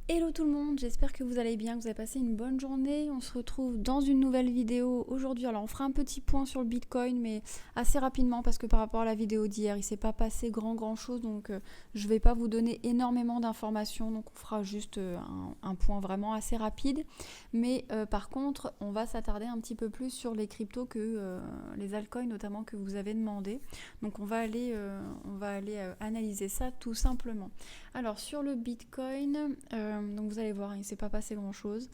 Hello tout le monde, j'espère que vous allez bien, que vous avez passé une bonne journée. On se retrouve dans une nouvelle vidéo aujourd'hui. Alors on fera un petit point sur le Bitcoin, mais assez rapidement parce que par rapport à la vidéo d'hier, il ne s'est pas passé grand chose, donc je ne vais pas vous donner énormément d'informations, donc on fera juste un point vraiment assez rapide. Mais par contre, on va s'attarder un petit peu plus sur les cryptos les altcoins notamment que vous avez demandé. Donc on va aller analyser ça tout simplement. Alors sur le Bitcoin, donc vous allez voir, il ne s'est pas passé grand-chose.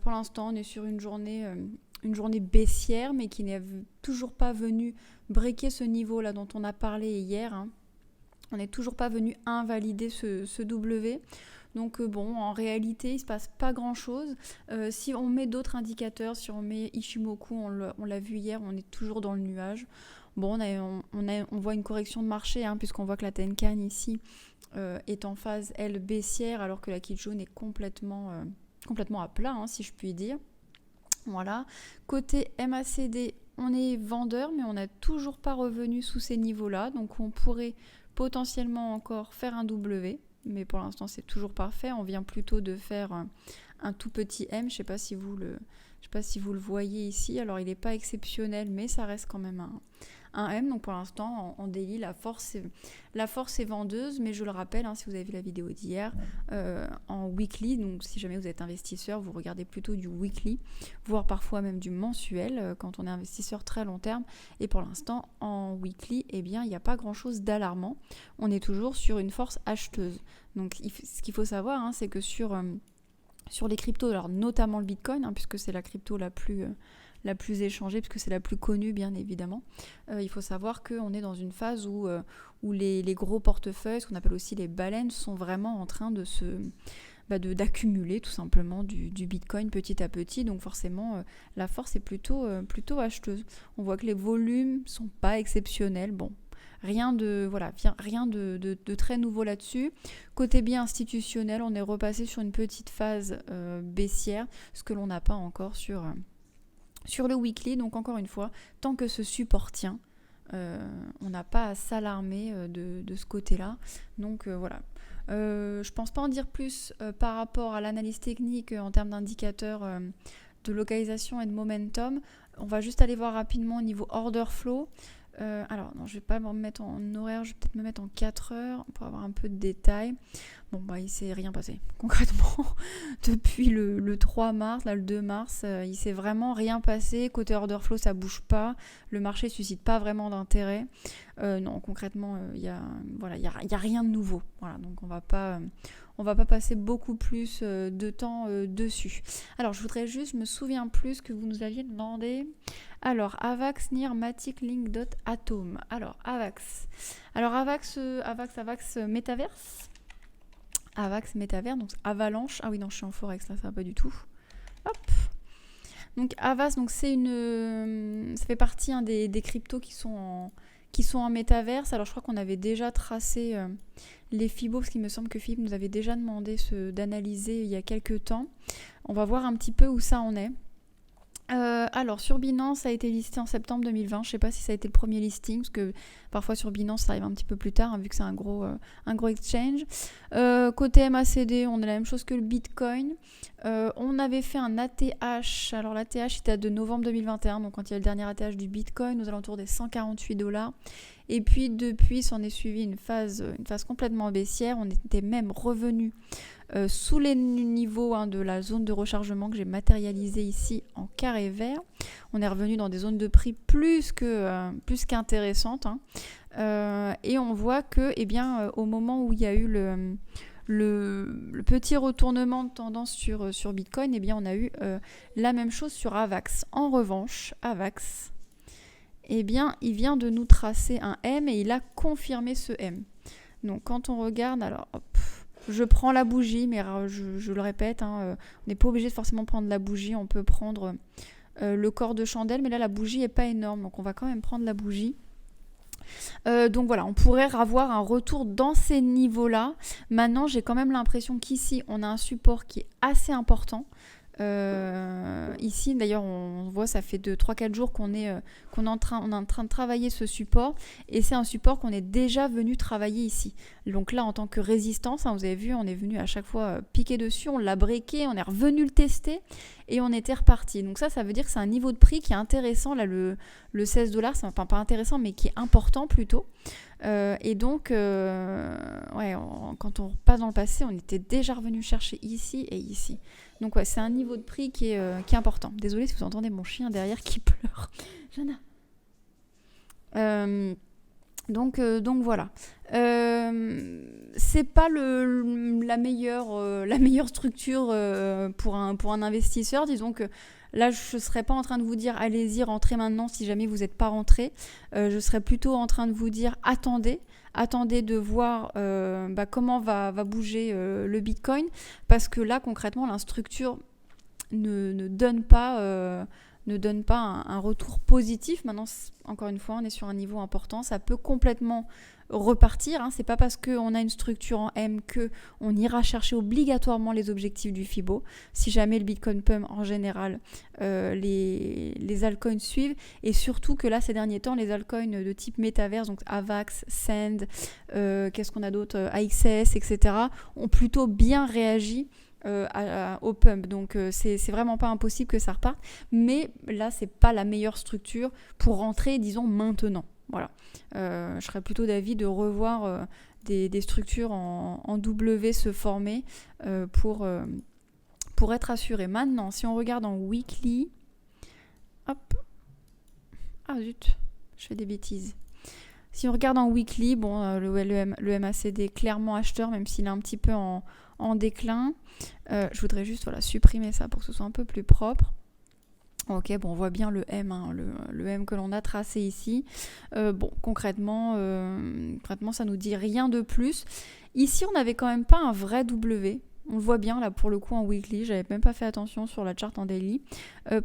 Pour l'instant, on est sur une journée baissière, mais qui n'est toujours pas venue breaker ce niveau-là dont on a parlé hier. Hein. On n'est toujours pas venu invalider ce W. Donc bon, en réalité, il ne se passe pas grand-chose. Si on met d'autres indicateurs, si on met Ichimoku, on l'a vu hier, on est toujours dans le nuage. Bon, on voit une correction de marché, hein, puisqu'on voit que la Tenkan ici est en phase, elle, baissière, alors que la Kijun est complètement à plat, hein, si je puis dire. Voilà. Côté MACD, on est vendeur, mais on n'a toujours pas revenu sous ces niveaux-là. Donc on pourrait potentiellement encore faire un W. Mais pour l'instant, c'est toujours parfait. On vient plutôt de faire un tout petit M. Je ne sais pas si vous le voyez ici. Alors, il n'est pas exceptionnel, mais ça reste quand même un M. Donc, pour l'instant, en daily, la force est vendeuse. Mais je le rappelle, hein, si vous avez vu la vidéo d'hier, en weekly, donc si jamais vous êtes investisseur, vous regardez plutôt du weekly, voire parfois même du mensuel, quand on est investisseur très long terme. Et pour l'instant, en weekly, eh bien, il n'y a pas grand-chose d'alarmant. On est toujours sur une force acheteuse. Donc, ce qu'il faut savoir, hein, c'est que sur les cryptos, alors notamment le Bitcoin, hein, puisque c'est la crypto la plus échangée, puisque c'est la plus connue, bien évidemment. Il faut savoir qu'on est dans une phase où les gros portefeuilles, ce qu'on appelle aussi les baleines, sont vraiment en train d'accumuler tout simplement du Bitcoin petit à petit. Donc forcément, la force est plutôt acheteuse. On voit que les volumes sont pas exceptionnels. Bon, rien de très nouveau là-dessus. Côté bien institutionnel, on est repassé sur une petite phase baissière, ce que l'on n'a pas encore sur le weekly. Donc encore une fois, tant que ce support tient, on n'a pas à s'alarmer de ce côté-là. Donc voilà. Je pense pas en dire plus par rapport à l'analyse technique en termes d'indicateurs de localisation et de momentum. On va juste aller voir rapidement au niveau order flow. Alors, non, je vais pas me mettre en horaire, je vais peut-être me mettre en 4 heures pour avoir un peu de détails. Bon, il s'est rien passé. Concrètement, depuis le 3 mars, là, le 2 mars, il s'est vraiment rien passé. Côté order flow, ça bouge pas. Le marché suscite pas vraiment d'intérêt. Non, concrètement, il y a rien de nouveau. Voilà, donc on va pas passer beaucoup plus de temps dessus. Alors, je me souviens plus que vous nous aviez demandé. Alors, Avax near Matic Link Atom. Alors, Avax, Metaverse. Avax Metaverse, donc Avalanche. Ah oui, non, je suis en Forex, là, ça va pas du tout. Hop. Donc, Avax, donc ça fait partie des cryptos qui sont en métaverse. Alors je crois qu'on avait déjà tracé les Fibos, parce qu'il me semble que Philippe nous avait déjà demandé d'analyser il y a quelques temps. On va voir un petit peu où ça en est. Alors sur Binance, ça a été listé en septembre 2020. Je ne sais pas si ça a été le premier listing, parce que parfois sur Binance ça arrive un petit peu plus tard, hein, vu que c'est un gros exchange. Côté MACD, on a la même chose que le Bitcoin. On avait fait un ATH. Alors l'ATH était de novembre 2021, donc quand il y a le dernier ATH du Bitcoin, aux alentours des $148. Et puis depuis, s'en est suivi une phase complètement baissière. On était même revenu sous les niveaux de la zone de rechargement que j'ai matérialisée ici en carré vert. On est revenu dans des zones de prix plus qu'intéressantes. Hein. Et on voit que, au moment où il y a eu le petit retournement de tendance sur Bitcoin, on a eu la même chose sur Avax. En revanche, Avax, il vient de nous tracer un M et il a confirmé ce M. Donc quand on regarde, alors hop, je prends la bougie, mais je le répète, on n'est pas obligé de forcément prendre la bougie, on peut prendre le corps de chandelle, mais là la bougie n'est pas énorme, donc on va quand même prendre la bougie. Donc voilà, on pourrait avoir un retour dans ces niveaux-là. Maintenant, j'ai quand même l'impression qu'ici, on a un support qui est assez important. Ici, d'ailleurs, on voit, ça fait 3-4 jours on est en train de travailler ce support. Et c'est un support qu'on est déjà venu travailler ici. Donc là, en tant que résistance, hein, vous avez vu, on est venu à chaque fois piquer dessus, on l'a breaké, on est revenu le tester et on était reparti. Donc ça veut dire que c'est un niveau de prix qui est intéressant. Là, le 16 $, c'est enfin pas intéressant, mais qui est important plutôt. Et donc, ouais, quand on repasse dans le passé, on était déjà revenu chercher ici et ici. Donc ouais, c'est un niveau de prix qui est important. Désolée si vous entendez mon chien derrière qui pleure. Jana. Donc voilà. C'est pas la meilleure structure pour un investisseur. Disons que là, je ne serais pas en train de vous dire allez-y, rentrez maintenant si jamais vous n'êtes pas rentré. Je serais plutôt en train de vous dire attendez de voir comment va bouger le Bitcoin. Parce que là, concrètement, la structure ne donne pas un retour positif. Maintenant, encore une fois, on est sur un niveau important. Ça peut complètement repartir. Hein. C'est pas parce qu'on a une structure en M qu'on ira chercher obligatoirement les objectifs du Fibo. Si jamais le Bitcoin pump, en général, les altcoins suivent. Et surtout que là, ces derniers temps, les altcoins de type métaverse, donc AVAX, Send, qu'est-ce qu'on a d'autre, AXS, etc., ont plutôt bien réagi au pump. Donc c'est vraiment pas impossible que ça reparte, mais là c'est pas la meilleure structure pour rentrer, disons, maintenant. Voilà. Je serais plutôt d'avis de revoir des structures en W se former pour être assuré. Maintenant, si on regarde en weekly, hop, ah zut, je fais des bêtises. Si on regarde en weekly, bon, le MACD clairement acheteur, même s'il est un petit peu en déclin. Je voudrais juste supprimer ça pour que ce soit un peu plus propre. Ok, bon, on voit bien le M, hein, le M que l'on a tracé ici. Bon, concrètement, ça nous dit rien de plus. Ici, on n'avait quand même pas un vrai W. On le voit bien là pour le coup en weekly, j'avais même pas fait attention sur la chart en daily.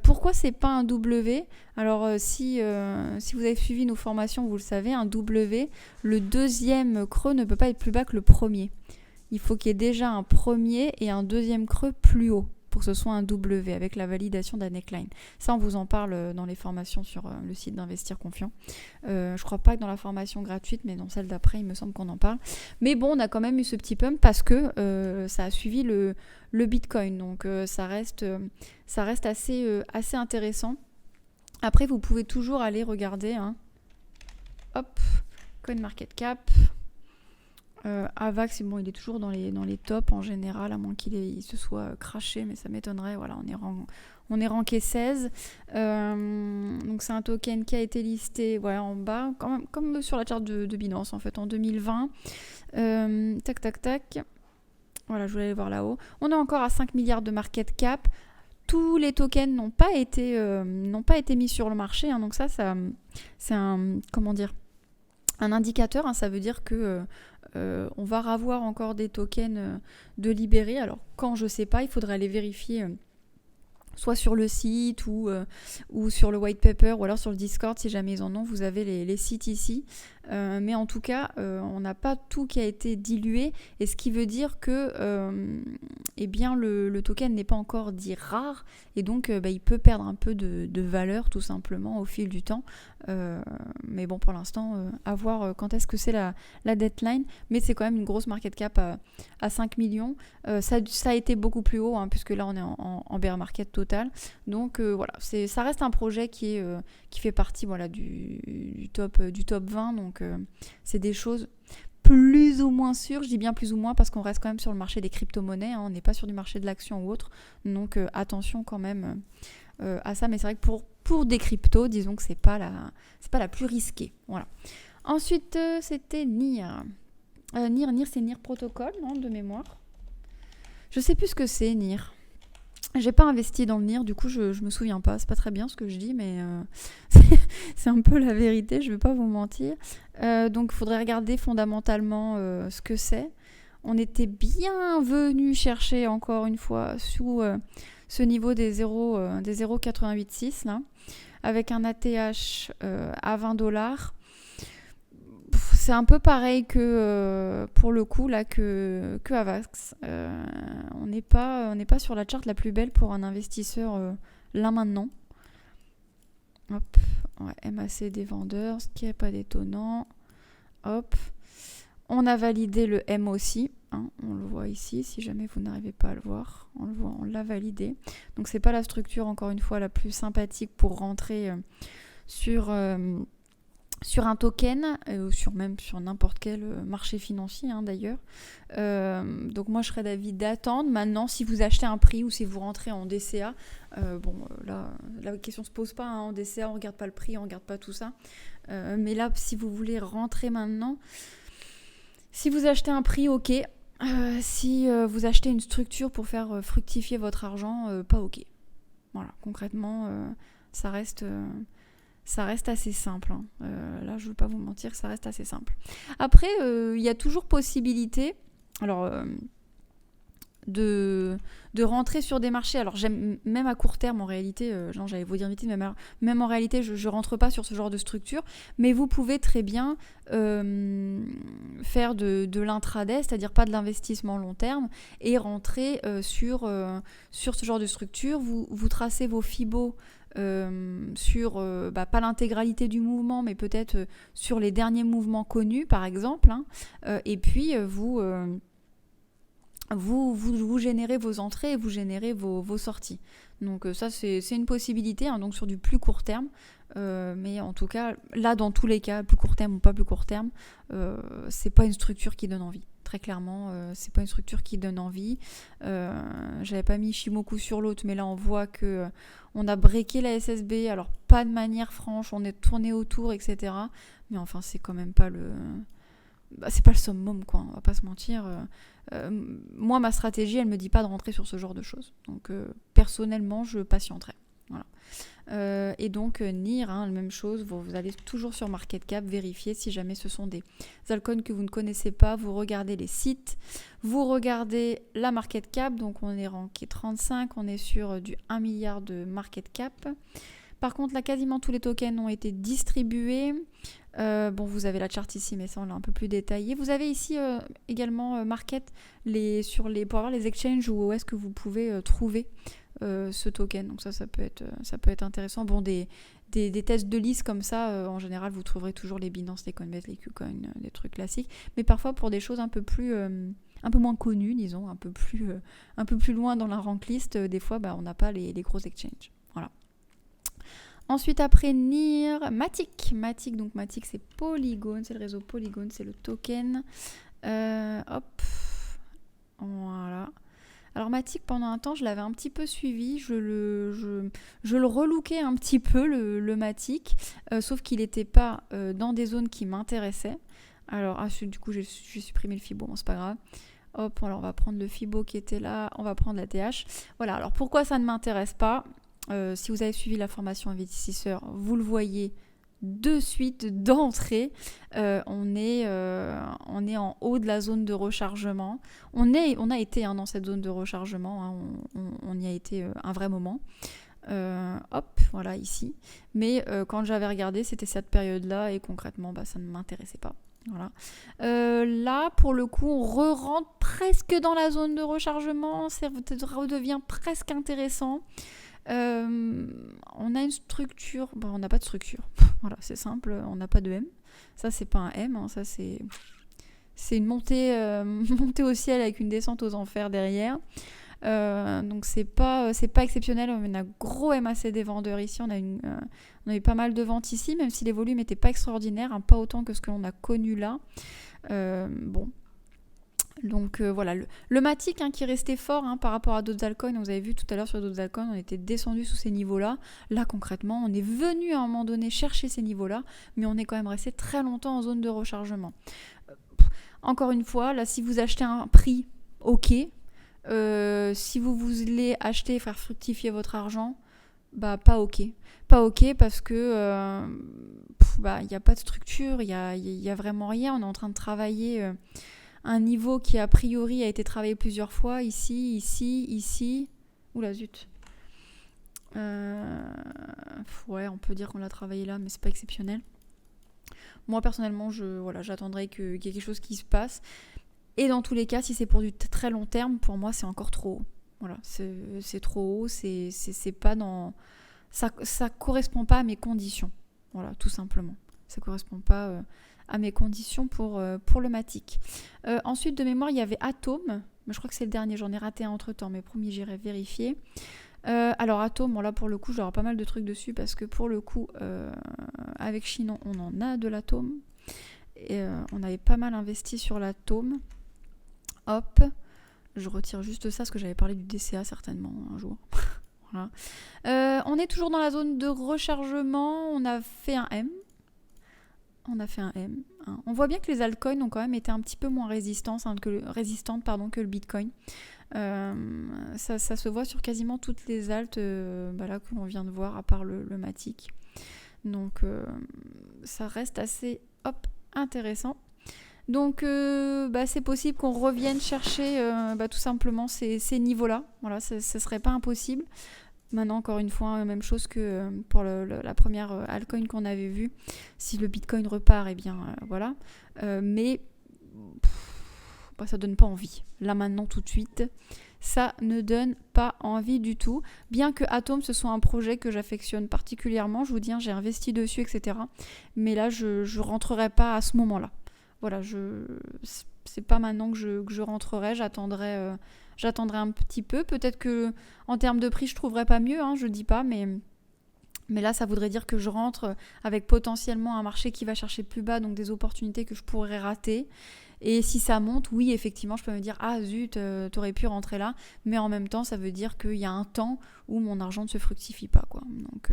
Pourquoi c'est pas un W ? Alors si vous avez suivi nos formations, vous le savez, un W, le deuxième creux ne peut pas être plus bas que le premier. Il faut qu'il y ait déjà un premier et un deuxième creux plus haut pour que ce soit un W avec la validation d'un neckline. Ça, on vous en parle dans les formations sur le site d'Investir Confiant. Je crois pas que dans la formation gratuite, mais dans celle d'après, il me semble qu'on en parle. Mais bon, on a quand même eu ce petit pump parce que ça a suivi le Bitcoin. Donc, ça reste assez intéressant. Après, vous pouvez toujours aller regarder. Hein. Hop, CoinMarketCap. Avax, bon, il est toujours dans les tops en général, à moins qu'il se soit craché, mais ça m'étonnerait. Voilà, on est ranké 16. Donc c'est un token qui a été listé en bas, quand même, comme sur la charte de Binance en fait, en 2020. Tac. Voilà, je voulais aller voir là-haut. On est encore à 5 milliards de market cap. Tous les tokens n'ont pas été mis sur le marché. Hein, donc ça c'est un indicateur. Hein, ça veut dire que on va avoir encore des tokens de libérés. Alors quand je sais pas, il faudrait aller vérifier soit sur le site ou sur le white paper ou alors sur le Discord si jamais ils en ont. Vous avez les sites ici. Mais en tout cas, on n'a pas tout qui a été dilué. Et ce qui veut dire que le token n'est pas encore dit rare. Et donc, il peut perdre un peu de valeur tout simplement au fil du temps. Mais bon, pour l'instant, à voir quand est-ce que c'est la deadline. Mais c'est quand même une grosse market cap à 5 millions. Ça a été beaucoup plus haut, hein, puisque là, on est en bear market total. Donc, voilà, ça reste un projet qui fait partie du top 20. Donc, c'est des choses plus ou moins sûres. Je dis bien plus ou moins parce qu'on reste quand même sur le marché des crypto-monnaies. Hein, on n'est pas sur du marché de l'action ou autre. Donc, attention quand même à ça. Mais c'est vrai que pour des cryptos, disons que c'est pas la plus risquée. Voilà. Ensuite, c'était NIR. NIR, c'est NIR Protocol, non, de mémoire. Je sais plus ce que c'est, NIR. J'ai pas investi dans le NIR, du coup je me souviens pas. C'est pas très bien ce que je dis, mais c'est un peu la vérité, je vais pas vous mentir. Donc il faudrait regarder fondamentalement ce que c'est. On était bien venu chercher encore une fois sous ce niveau des 0,886 là, avec un ATH à $20. C'est un peu pareil que pour le coup là que Avax. on n'est pas sur la charte la plus belle pour un investisseur là maintenant. Hop, ouais, MAC des vendeurs, ce qui n'est pas d'étonnant. Hop, on a validé le M aussi, hein, on le voit ici, si jamais vous n'arrivez pas à le voir, on le voit, on l'a validé. Donc c'est pas la structure, encore une fois, la plus sympathique pour rentrer sur un token, même sur n'importe quel marché financier d'ailleurs. Donc moi je serais d'avis d'attendre. Maintenant, si vous achetez un prix ou si vous rentrez en DCA, là la question se pose pas, en DCA on regarde pas le prix, on regarde pas tout ça. Mais là, si vous voulez rentrer maintenant, si vous achetez un prix, ok. Si vous achetez une structure pour faire fructifier votre argent, pas ok. Voilà, concrètement, ça reste assez simple. Là, je ne veux pas vous mentir, ça reste assez simple. Après, il y a toujours possibilité de rentrer sur des marchés. Alors, j'aime même à court terme, en réalité, j'allais vous dire vite, même en réalité, je ne rentre pas sur ce genre de structure, mais vous pouvez très bien faire de l'intraday, c'est-à-dire pas de l'investissement long terme, et rentrer sur ce genre de structure. Vous tracez vos FIBO sur pas l'intégralité du mouvement, mais peut-être sur les derniers mouvements connus, par exemple, et puis vous générez vos entrées et vous générez vos sorties. Donc ça, c'est une possibilité, donc sur du plus court terme. Mais en tout cas, là, dans tous les cas, plus court terme ou pas plus court terme, c'est pas une structure qui donne envie. Très clairement, c'est pas une structure qui donne envie. J'avais pas mis Shimoku sur l'autre, mais là, on voit que on a breaké la SSB. Alors, pas de manière franche, on est tourné autour, etc. Mais enfin, c'est quand même pas c'est pas le summum, quoi, on va pas se mentir. Moi, ma stratégie, elle me dit pas de rentrer sur ce genre de choses. Donc, personnellement, je patienterai. Voilà. Et donc, NIR, la même chose, vous allez toujours sur Market Cap, vérifier si jamais ce sont des altcoins que vous ne connaissez pas, vous regardez les sites, vous regardez la Market Cap, donc on est ranké 35, on est sur du 1 milliard de Market Cap. Par contre, là, quasiment tous les tokens ont été distribués. Vous avez la charte ici, mais ça, on l'a un peu plus détaillé. Vous avez ici également Market pour avoir les exchanges où est-ce que vous pouvez trouver ce token. Donc ça peut être intéressant. Des tests de liste comme ça, en général, vous trouverez toujours les Binance, les Coinbase, les KuCoin, des trucs classiques. Mais parfois, pour des choses un peu moins connues, disons, un peu plus loin dans la rank list, des fois, on n'a pas les gros exchanges. Voilà. Ensuite, après NIR, Matic. Donc Matic, c'est Polygon, c'est le réseau Polygon, c'est le token. Hop, voilà. Alors Matic, pendant un temps, je l'avais un petit peu suivi, je le relookais un petit peu, le Matic, sauf qu'il n'était pas dans des zones qui m'intéressaient. Alors, du coup, j'ai supprimé le Fibo, bon, c'est pas grave. Hop, alors on va prendre le Fibo qui était là, on va prendre la TH. Voilà, alors pourquoi ça ne m'intéresse pas ? Si vous avez suivi la formation investisseur, vous le voyez de suite, d'entrée, on est en haut de la zone de rechargement. On a été dans cette zone de rechargement, on y a été un vrai moment. Hop, voilà ici. Mais quand j'avais regardé, c'était cette période-là et concrètement, ça ne m'intéressait pas. Voilà. Là, pour le coup, on rentre presque dans la zone de rechargement, ça redevient presque intéressant. On a une structure, on n'a pas de structure. Voilà, c'est simple, on n'a pas de M. Ça, c'est pas un M, ça c'est une montée au ciel avec une descente aux enfers derrière. Donc c'est pas exceptionnel. On a un gros MAC des vendeurs ici. On a eu pas mal de ventes ici, même si les volumes n'étaient pas extraordinaires, pas autant que ce que l'on a connu là. Donc voilà, le Matic qui restait fort par rapport à d'autres altcoins. Vous avez vu tout à l'heure sur d'autres altcoins, on était descendu sous ces niveaux-là. Là concrètement, on est venu à un moment donné chercher ces niveaux-là, mais on est quand même resté très longtemps en zone de rechargement. Encore une fois, là si vous achetez un prix, ok. Si vous voulez acheter et faire fructifier votre argent, pas ok. Pas ok parce que il n'y a pas de structure, il y a vraiment rien. On est en train de travailler un niveau qui a priori a été travaillé plusieurs fois, ici. Oula zut. On peut dire qu'on l'a travaillé là, mais c'est pas exceptionnel. Moi personnellement, j'attendrai qu'il y ait quelque chose qui se passe. Et dans tous les cas, si c'est pour du très long terme, pour moi, c'est encore trop haut. Voilà, c'est trop haut, c'est pas dans... Ça correspond pas à mes conditions. Voilà, tout simplement. Ça correspond pas à mes conditions pour le Matic. Ensuite, de mémoire, il y avait Atom. Mais je crois que c'est le dernier, j'en ai raté un entre-temps, mais promis, j'irai vérifier. Alors Atom, bon là pour le coup, j'aurai pas mal de trucs dessus parce que pour le coup, avec Chinon, on en a de l'Atom. Et on avait pas mal investi sur l'Atom. Hop, je retire juste ça parce que j'avais parlé du DCA certainement un jour. Voilà. On est toujours dans la zone de rechargement. On a fait un M. Hein. On voit bien que les altcoins ont quand même été un petit peu moins résistantes que le Bitcoin. Ça se voit sur quasiment toutes les alts là, que l'on vient de voir, à part le Matic. Donc ça reste assez intéressant. Donc c'est possible qu'on revienne chercher tout simplement ces niveaux-là. Voilà, ce serait pas impossible. Maintenant, encore une fois, même chose que pour la première altcoin qu'on avait vue. Si le Bitcoin repart, eh bien voilà. Mais ça donne pas envie. Là maintenant, tout de suite, ça ne donne pas envie du tout. Bien que Atom, ce soit un projet que j'affectionne particulièrement, je vous dis, j'ai investi dessus, etc. Mais là, je rentrerai pas à ce moment-là. Voilà, c'est pas maintenant que je rentrerai, j'attendrai un petit peu. Peut-être que en termes de prix, je trouverai pas mieux, je dis pas, mais là, ça voudrait dire que je rentre avec potentiellement un marché qui va chercher plus bas, donc des opportunités que je pourrais rater. Et si ça monte, oui, effectivement, je peux me dire « Ah zut, t'aurais pu rentrer là », mais en même temps, ça veut dire qu'il y a un temps où mon argent ne se fructifie pas, quoi. Donc,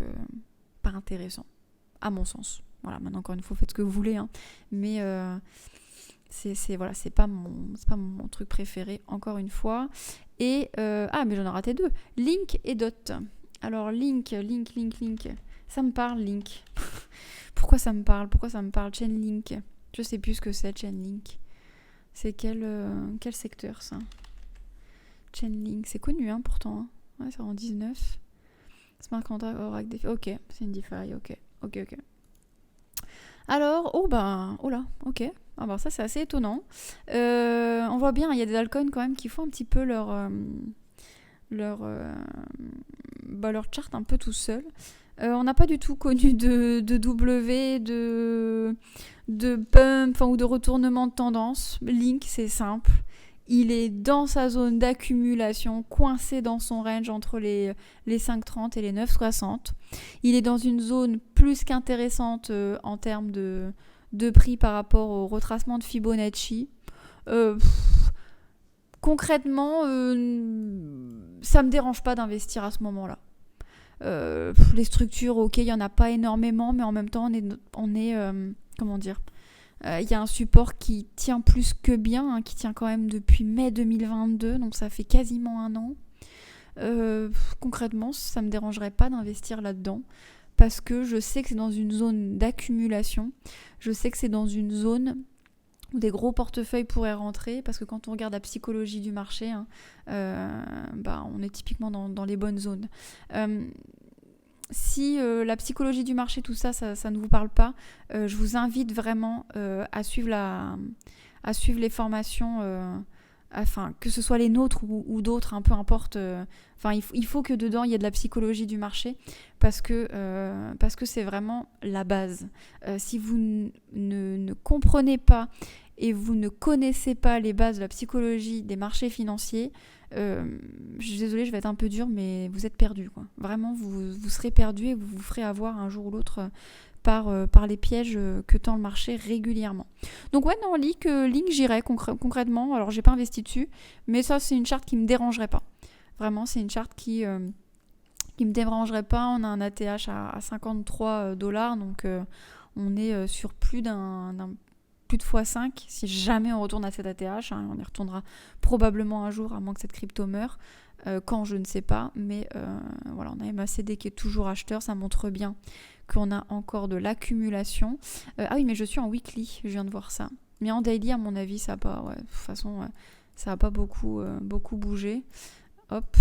pas intéressant, à mon sens. Voilà, maintenant, encore une fois, faites ce que vous voulez, mais c'est pas mon truc préféré, encore une fois. Et, mais j'en ai raté 2. Link et Dot. Alors, Link. Ça me parle, Link. Pourquoi ça me parle Chainlink. Je sais plus ce que c'est, Chainlink. C'est quel secteur, ça? Chainlink, c'est connu, pourtant. Ouais, c'est en 19. Smart Contract, Oracle, DeFi. Ok, c'est une DeFi, ok. Alors, ok. Ah bah ça, c'est assez étonnant. On voit bien, il y a des altcoins quand même qui font un petit peu leur chart un peu tout seul. On n'a pas du tout connu de W, de pump ou de retournement de tendance. Link, c'est simple. Il est dans sa zone d'accumulation, coincé dans son range entre les 5,30 et les 9,60. Il est dans une zone plus qu'intéressante en termes de prix par rapport au retracement de Fibonacci. Concrètement, ça me dérange pas d'investir à ce moment-là. Les structures, ok, il n'y en a pas énormément, mais en même temps, on est comment dire, il y a un support qui tient plus que bien, qui tient quand même depuis mai 2022, donc ça fait quasiment un an. Concrètement, ça ne me dérangerait pas d'investir là-dedans, parce que je sais que c'est dans une zone d'accumulation, je sais que c'est dans une zone où des gros portefeuilles pourraient rentrer, parce que quand on regarde la psychologie du marché, on est typiquement dans les bonnes zones. Si la psychologie du marché, tout ça ne vous parle pas, je vous invite vraiment à suivre les formations, que ce soit les nôtres ou d'autres, peu importe. Il faut que dedans il y ait de la psychologie du marché, parce que c'est vraiment la base. Si vous ne comprenez pas et vous ne connaissez pas les bases de la psychologie des marchés financiers, je suis désolée, je vais être un peu dure, mais vous êtes perdu, quoi. Vraiment, vous serez perdu et vous vous ferez avoir un jour ou l'autre par les pièges que tend le marché régulièrement. Donc ouais, non, Link j'irais concrètement. Alors j'ai pas investi dessus, mais ça c'est une charte qui me dérangerait pas. Vraiment, c'est une charte qui me dérangerait pas. On a un ATH à $53, donc on est sur plus de x5 si jamais on retourne à cet ATH. On y retournera probablement un jour, à moins que cette crypto meure. Quand, je ne sais pas, mais voilà, on a MACD qui est toujours acheteur, ça montre bien qu'on a encore de l'accumulation. Oui, mais je suis en weekly, je viens de voir ça. Mais en daily, à mon avis, ça n'a pas, de toute façon, ça n'a pas beaucoup bougé. Hop.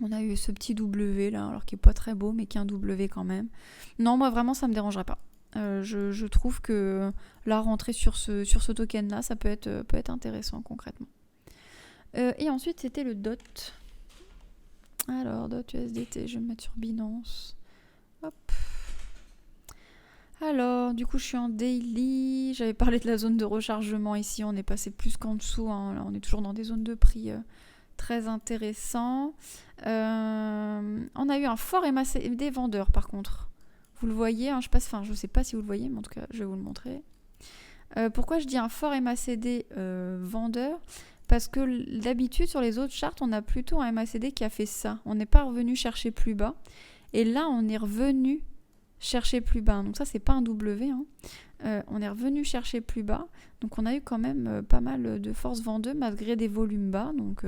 On a eu ce petit W là, alors qui n'est pas très beau, mais qui est un W quand même. Non, moi vraiment, ça ne me dérangerait pas. Je trouve que là, rentrer sur ce token-là, ça peut être intéressant concrètement. Et ensuite, c'était le DOT. Alors, DOT USDT, je vais me mettre sur Binance. Hop. Alors, du coup, je suis en daily. J'avais parlé de la zone de rechargement ici. On est passé plus qu'en dessous. Hein. Là, on est toujours dans des zones de prix très intéressants. On a eu un fort MACD vendeur, par contre. Vous le voyez, hein, je sais pas si vous le voyez, mais en tout cas, je vais vous le montrer. Pourquoi je dis un fort MACD vendeur ? Parce que d'habitude, sur les autres charts, on a plutôt un MACD qui a fait ça. On n'est pas revenu chercher plus bas. Et là, on est revenu chercher plus bas. Donc ça, c'est pas un W. Hein. On est revenu chercher plus bas. Donc on a eu quand même pas mal de force vendeuse malgré des volumes bas. Donc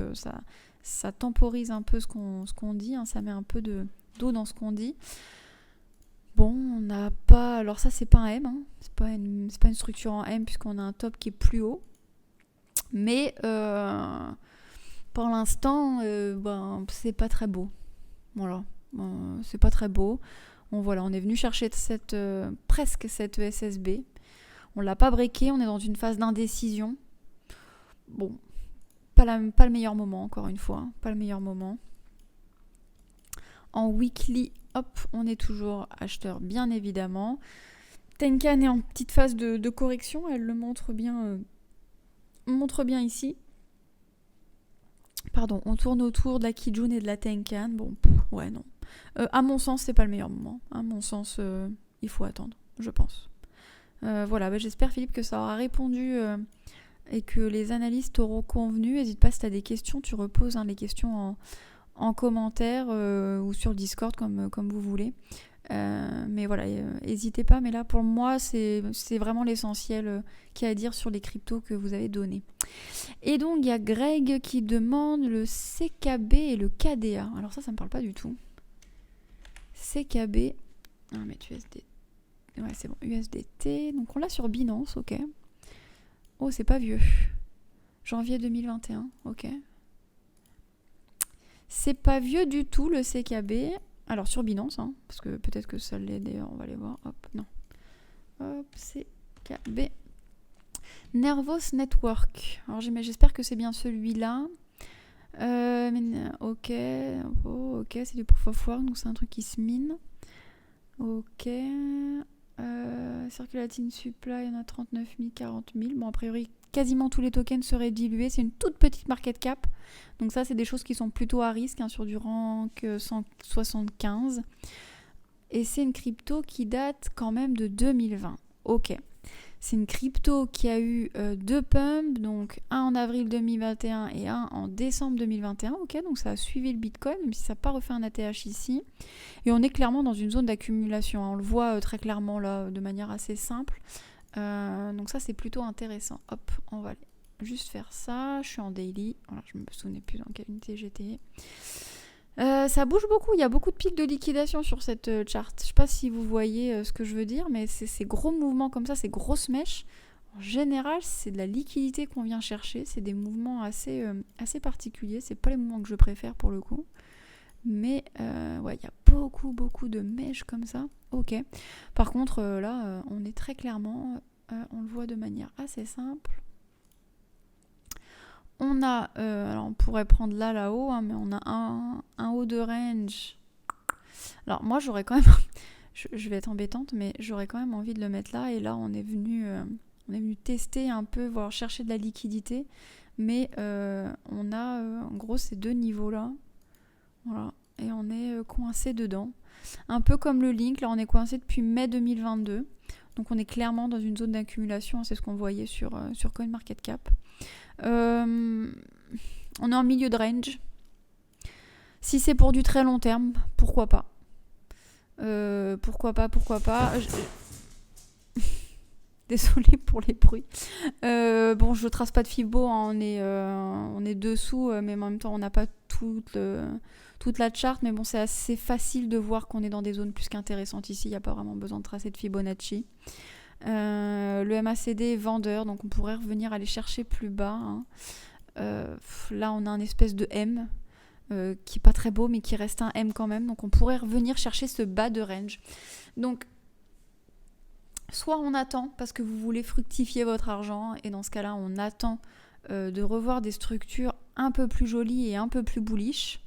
ça temporise un peu ce qu'on dit. Hein. Ça met un peu d'eau dans ce qu'on dit. Bon, on n'a pas... Alors ça, c'est pas un M. Hein. C'est pas une structure en M puisqu'on a un top qui est plus haut. Mais pour l'instant, c'est pas très beau. Voilà. C'est pas très beau. On est venu chercher presque cette ESSB. On l'a pas breaké, on est dans une phase d'indécision. Bon, pas le meilleur moment, encore une fois. Pas le meilleur moment. En weekly, hop, on est toujours acheteur, bien évidemment. Tenkan est en petite phase de correction, elle le montre bien ici. Pardon, on tourne autour de la Kijun et de la Tenkan. Bon, ouais, non. À mon sens, c'est pas le meilleur moment. À mon sens, il faut attendre, je pense. Voilà, j'espère, Philippe, que ça aura répondu et que les analystes auront convenu. N'hésite pas, si tu as des questions, tu reposes les questions en commentaire ou sur le Discord, comme vous voulez. Mais voilà, n'hésitez pas. Mais là, pour moi, c'est vraiment l'essentiel qu'il y a à dire sur les cryptos que vous avez donnés. Et donc, il y a Greg qui demande le CKB et le KDA. Alors ça me parle pas du tout. CKB. Ah, mais USDT. Ouais, c'est bon. USDT. Donc, on l'a sur Binance, ok. Oh, c'est pas vieux. Janvier 2021, ok. C'est pas vieux du tout, le CKB. Alors, sur Binance, hein, parce que peut-être que ça l'est d'ailleurs, on va aller voir. Hop, non. Hop, CKB. Nervos Network. Alors, j'espère que c'est bien celui-là. Ok. Oh, ok, c'est du proof of work, donc c'est un truc qui se mine. Ok. Circulating supply, il y en a 39 000, 40 000. Bon, a priori, quasiment tous les tokens seraient dilués. C'est une toute petite market cap. Donc ça, c'est des choses qui sont plutôt à risque, hein, sur du rank 175. Et c'est une crypto qui date quand même de 2020. Ok. C'est une crypto qui a eu 2 pumps, donc un en avril 2021 et un en décembre 2021. Ok, donc ça a suivi le Bitcoin, même si ça n'a pas refait un ATH ici. Et on est clairement dans une zone d'accumulation. Hein. On le voit très clairement là, de manière assez simple. Donc ça, c'est plutôt intéressant. Hop, on va juste faire ça. Je suis en daily. Voilà, je me souvenais plus dans quelle unité j'étais. Ça bouge beaucoup, il y a beaucoup de pics de liquidation sur cette chart. Je sais pas si vous voyez ce que je veux dire, mais ces gros mouvements comme ça, ces grosses mèches, en général, c'est de la liquidité qu'on vient chercher. C'est des mouvements assez particuliers. C'est pas les mouvements que je préfère pour le coup. Mais ouais, il y a beaucoup de mèches comme ça. Ok. Par contre, là, on est très clairement, on le voit de manière assez simple. On a, alors on pourrait prendre là-haut, hein, mais on a un haut de range. Alors moi j'aurais quand même, je vais être embêtante, mais j'aurais quand même envie de le mettre là. Et là on est venu tester un peu, voir chercher de la liquidité. Mais on a en gros ces deux niveaux-là. Voilà. Et on est coincé dedans. Un peu comme le Link, là on est coincé depuis mai 2022. Donc on est clairement dans une zone d'accumulation, c'est ce qu'on voyait sur CoinMarketCap. On est en milieu de range. Si c'est pour du très long terme, pourquoi pas. Pourquoi pas. Désolée pour les bruits. Bon, je trace pas de Fibo, hein, on est dessous, mais en même temps on n'a pas toute la charte, mais bon, c'est assez facile de voir qu'on est dans des zones plus qu'intéressantes ici. Il n'y a pas vraiment besoin de tracer de Fibonacci. Le MACD est vendeur, donc on pourrait revenir aller chercher plus bas. Hein. Là, on a un espèce de M qui est pas très beau, mais qui reste un M quand même. Donc on pourrait revenir chercher ce bas de range. Donc Soit on attend parce que vous voulez fructifier votre argent, et dans ce cas-là, on attend de revoir des structures un peu plus jolies et un peu plus bullish.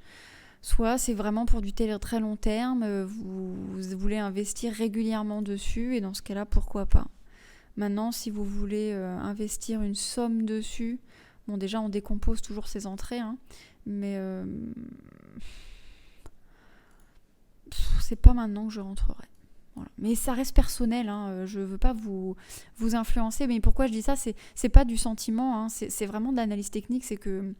Soit c'est vraiment pour du très long terme, vous voulez investir régulièrement dessus, et dans ce cas-là, pourquoi pas. Maintenant, si vous voulez investir une somme dessus, bon, déjà on décompose toujours ses entrées, hein, mais c'est pas maintenant que je rentrerai. Voilà. Mais ça reste personnel, hein. Je veux pas vous influencer, mais pourquoi je dis ça, c'est pas du sentiment, hein. C'est vraiment de l'analyse technique, c'est que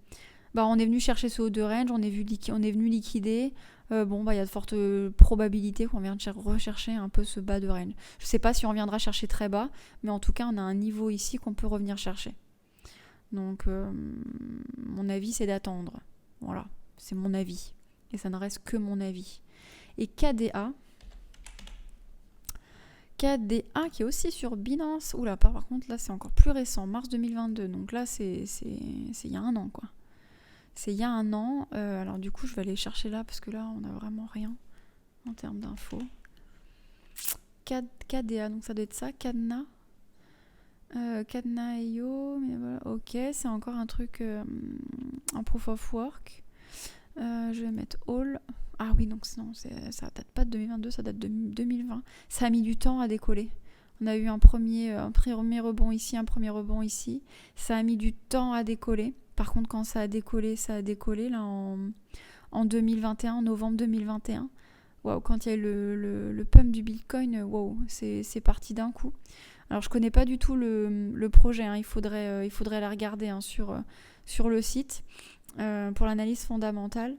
on est venu chercher ce haut de range, on est venu liquider, il y a de fortes probabilités qu'on vienne rechercher un peu ce bas de range. Je sais pas si on viendra chercher très bas, mais en tout cas on a un niveau ici qu'on peut revenir chercher. Donc mon avis c'est d'attendre. Voilà, c'est mon avis. Et ça ne reste que mon avis. Et KDA qui est aussi sur Binance. Oula, par contre, là, c'est encore plus récent, mars 2022. Donc là, c'est il y a un an, quoi. C'est il y a un an. Alors du coup, je vais aller chercher là, parce que là, on n'a vraiment rien en termes d'infos. KDA, donc ça doit être ça, Cadna. Cadna.io, mais voilà, ok, c'est encore un truc en proof of work. Je vais mettre all. Ah oui, donc non, ça date pas de 2022, ça date de 2020. Ça a mis du temps à décoller. On a eu un premier rebond ici, un premier rebond ici. Ça a mis du temps à décoller. Par contre, quand ça a décollé là en 2021, en novembre 2021. Waouh, quand il y a eu le pump du Bitcoin, waouh, c'est parti d'un coup. Alors, je connais pas du tout le projet, hein. Il faudrait la regarder, hein, sur le site pour l'analyse fondamentale.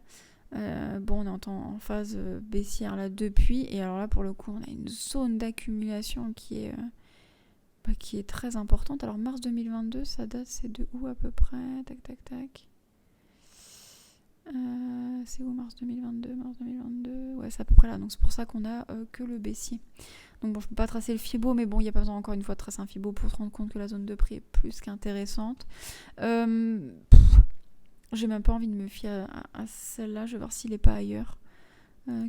On est en phase baissière là depuis, et alors là pour le coup on a une zone d'accumulation qui est très importante. Alors mars 2022, ça date, c'est de où à peu près? Tac. C'est où mars 2022? Ouais, c'est à peu près là, donc c'est pour ça qu'on a que le baissier. Donc bon, je peux pas tracer le Fibo, mais bon, il n'y a pas besoin encore une fois de tracer un Fibo pour se rendre compte que la zone de prix est plus qu'intéressante. J'ai même pas envie de me fier à celle-là. Je vais voir s'il est pas ailleurs.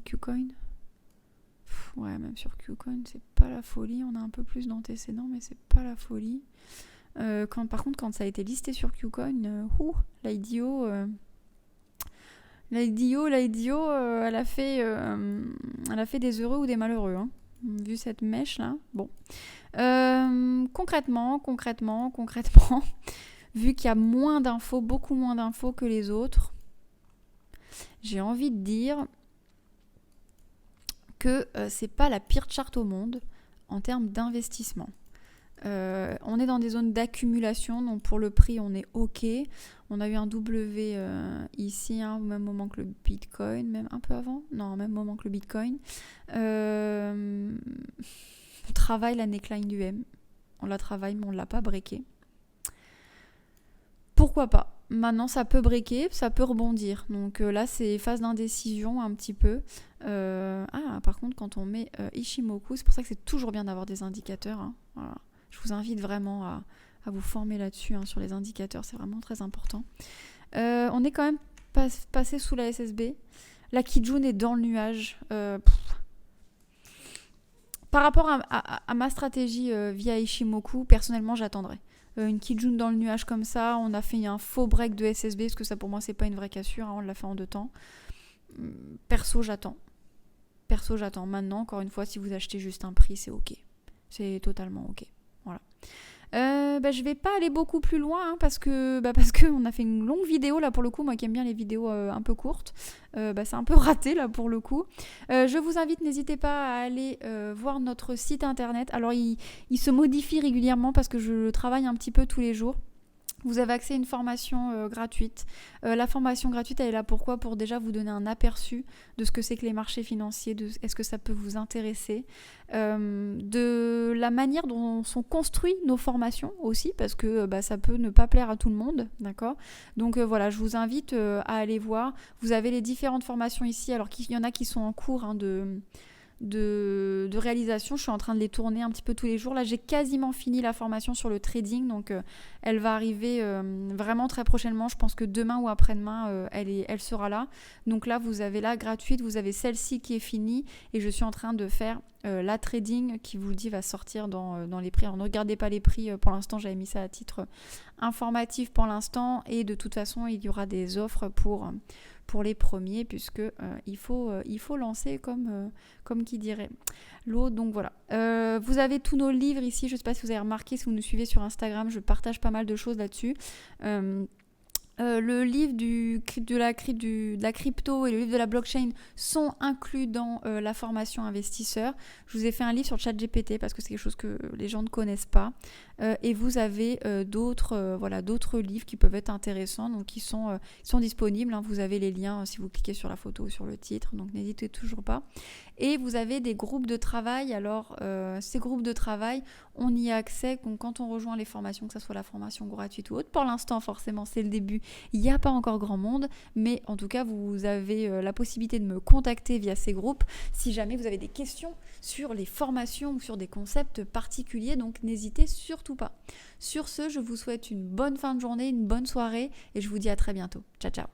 Qcoin. Ouais, même sur Qcoin, c'est pas la folie. On a un peu plus d'antécédents, mais c'est pas la folie. Par contre, quand ça a été listé sur Qcoin, l'IDO, elle a fait des heureux ou des malheureux, hein, vu cette mèche là. Bon. Concrètement. Vu qu'il y a moins d'infos, beaucoup moins d'infos que les autres, j'ai envie de dire que c'est pas la pire charte au monde en termes d'investissement. On est dans des zones d'accumulation, donc pour le prix on est ok. On a eu un W ici, hein, au même moment que le Bitcoin, même un peu avant, non, au même moment que le Bitcoin. On travaille la neckline du M, on la travaille mais on ne l'a pas breaké. Pourquoi pas? Maintenant, ça peut breaker, ça peut rebondir. Donc là, c'est phase d'indécision un petit peu. Par contre, quand on met Ichimoku, c'est pour ça que c'est toujours bien d'avoir des indicateurs, hein. Voilà. Je vous invite vraiment à vous former là-dessus, hein, sur les indicateurs. C'est vraiment très important. On est quand même passé sous la SSB. La Kijun est dans le nuage. Par rapport à ma stratégie via Ichimoku, personnellement, j'attendrai. Une Kijun dans le nuage comme ça, on a fait un faux break de SSB, parce que ça pour moi c'est pas une vraie cassure, hein, on l'a fait en 2 temps. Perso j'attends. Maintenant, encore une fois, si vous achetez juste un prix, c'est ok. C'est totalement ok. Voilà. Je vais pas aller beaucoup plus loin, hein, parce que on a fait une longue vidéo là pour le coup. Moi qui aime bien les vidéos un peu courtes, c'est un peu raté là pour le coup. Je vous invite, n'hésitez pas à aller voir notre site internet. Alors il se modifie régulièrement parce que je le travaille un petit peu tous les jours. Vous avez accès à une formation gratuite. La formation gratuite, elle est là pourquoi? Pour déjà vous donner un aperçu de ce que c'est que les marchés financiers, est-ce que ça peut vous intéresser, de la manière dont sont construites nos formations aussi, parce que ça peut ne pas plaire à tout le monde, d'accord? Donc voilà, je vous invite à aller voir. Vous avez les différentes formations ici, alors qu'il y en a qui sont en cours, hein, de réalisation. Je suis en train de les tourner un petit peu tous les jours. Là, j'ai quasiment fini la formation sur le trading, donc Elle va arriver vraiment très prochainement. Je pense que demain ou après-demain, elle sera là. Donc là, vous avez la gratuite, vous avez celle-ci qui est finie et je suis en train de faire la trading qui, vous le dis, va sortir dans les prix. Alors ne regardez pas les prix pour l'instant, j'avais mis ça à titre informatif pour l'instant et de toute façon, il y aura des offres pour les premiers puisque il faut lancer comme qui dirait l'eau. Donc voilà. Vous avez tous nos livres ici. Je ne sais pas si vous avez remarqué, si vous nous suivez sur Instagram, je partage pas mal de choses là-dessus. Le livre de la crypto et le livre de la blockchain sont inclus dans la formation investisseur. Je vous ai fait un livre sur ChatGPT parce que c'est quelque chose que les gens ne connaissent pas. Et vous avez d'autres livres qui peuvent être intéressants, donc qui sont disponibles. Hein. Vous avez les liens si vous cliquez sur la photo ou sur le titre, donc n'hésitez toujours pas. Et vous avez des groupes de travail. Alors, ces groupes de travail, on y a accès quand on rejoint les formations, que ce soit la formation gratuite ou autre. Pour l'instant, forcément, c'est le début. Il n'y a pas encore grand monde, mais en tout cas, vous avez la possibilité de me contacter via ces groupes si jamais vous avez des questions sur les formations ou sur des concepts particuliers. Donc, n'hésitez surtout pas. Sur ce, je vous souhaite une bonne fin de journée, une bonne soirée et je vous dis à très bientôt. Ciao, ciao.